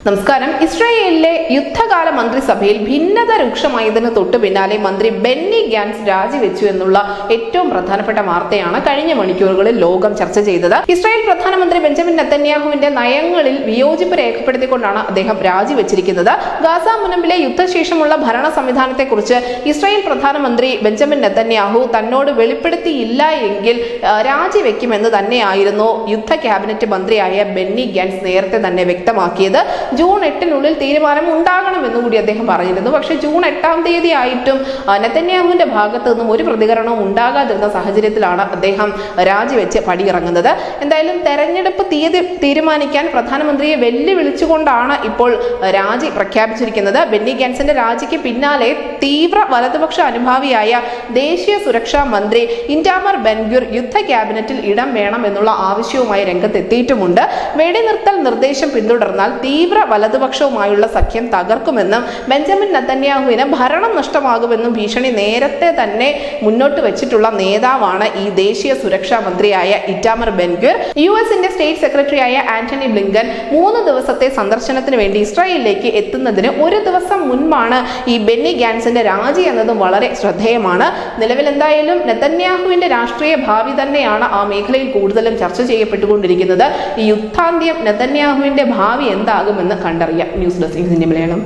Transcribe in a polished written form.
നമസ്കാരം. ഇസ്രായേലിലെ യുദ്ധകാല മന്ത്രിസഭയിൽ ഭിന്നത രൂക്ഷമായതിന് തൊട്ടു പിന്നാലെ മന്ത്രി ബെന്നി ഗാൻസ് രാജിവെച്ചു എന്നുള്ള ഏറ്റവും പ്രധാനപ്പെട്ട വാർത്തയാണ് കഴിഞ്ഞ മണിക്കൂറുകളിൽ ലോകം ചർച്ച ചെയ്തത്. ഇസ്രായേൽ പ്രധാനമന്ത്രി ബെഞ്ചമിൻ നെതന്യാഹുവിന്റെ നയങ്ങളിൽ വിയോജിപ്പ് രേഖപ്പെടുത്തിക്കൊണ്ടാണ് അദ്ദേഹം രാജിവെച്ചിരിക്കുന്നത്. ഗാസ മുനമ്പിലെ യുദ്ധശേഷമുള്ള ഭരണ സംവിധാനത്തെക്കുറിച്ച് ഇസ്രായേൽ പ്രധാനമന്ത്രി ബെഞ്ചമിൻ നെതന്യാഹു തന്നോട് വെളിപ്പെടുത്തിയില്ല എങ്കിൽ രാജിവെക്കുമെന്ന് തന്നെയായിരുന്നു യുദ്ധ ക്യാബിനറ്റ് മന്ത്രിയായ ബെന്നി ഗാൻസ് നേരത്തെ തന്നെ വ്യക്തമാക്കിയത്. ജൂൺ 8 തീരുമാനം ഉണ്ടാകണമെന്നും കൂടി അദ്ദേഹം പറഞ്ഞിരുന്നു. പക്ഷെ ജൂൺ 8 ആയിട്ടും നെതന്യാഹുവിന്റെ ഭാഗത്തു നിന്നും ഒരു പ്രതികരണവും ഉണ്ടാകാതിരുന്ന സാഹചര്യത്തിലാണ് അദ്ദേഹം രാജിവെച്ച് പടിയിറങ്ങുന്നത്. എന്തായാലും തെരഞ്ഞെടുപ്പ് തീയതി തീരുമാനിക്കാൻ പ്രധാനമന്ത്രിയെ വെല്ലുവിളിച്ചുകൊണ്ടാണ് ഇപ്പോൾ രാജി പ്രഖ്യാപിച്ചിരിക്കുന്നത്. ബെന്നി ഗാൻസിന്റെ രാജിക്ക് പിന്നാലെ തീവ്ര വലതുപക്ഷ അനുഭാവിയായ ദേശീയ സുരക്ഷാ മന്ത്രി ഇറ്റാമർ ബെൻഗ്വിർ യുദ്ധ ക്യാബിനറ്റിൽ ഇടം വേണം എന്നുള്ള ആവശ്യവുമായി രംഗത്തെത്തിയിട്ടുമുണ്ട്. വെടിനിർത്തൽ നിർദ്ദേശം പിന്തുടർന്നാൽ തീവ്ര വലതുപക്ഷവുമായുള്ള സഖ്യം തകർക്കുമെന്നും ബെഞ്ചമിൻ നെതന്യാഹുവിന് ഭരണം നഷ്ടമാകുമെന്നും ഭീഷണി നേരത്തെ തന്നെ മുന്നോട്ട് വെച്ചിട്ടുള്ള നേതാവാണ് ഈ ദേശീയ സുരക്ഷാ മന്ത്രിയായ ഇറ്റാമർ ബെൻഗ്വിർ. യുഎസിന്റെ സ്റ്റേറ്റ് സെക്രട്ടറിയായ ആന്റണി ബ്ലിങ്കൻ 3 ദിവസത്തെ സന്ദർശനത്തിന് വേണ്ടി ഇസ്രായേലിലേക്ക് എത്തുന്നതിന് ഒരു ദിവസം മുൻപാണ് ഈ ബെന്നി ഗാൻസിന്റെ രാജി എന്നതും വളരെ ശ്രദ്ധേയമാണ്. നിലവിൽ എന്തായാലും നെതന്യാഹുവിന്റെ രാഷ്ട്രീയ ഭാവി തന്നെയാണ് ആ മേഖലയിൽ കൂടുതലും ചർച്ച ചെയ്യപ്പെട്ടുകൊണ്ടിരിക്കുന്നത്. ഈ യുദ്ധാന്ത്യം നെതന്യാഹുവിന്റെ ഭാവി എന്താകുമെന്ന് കണ്ടറിയാം. News desk Indian Malayalam.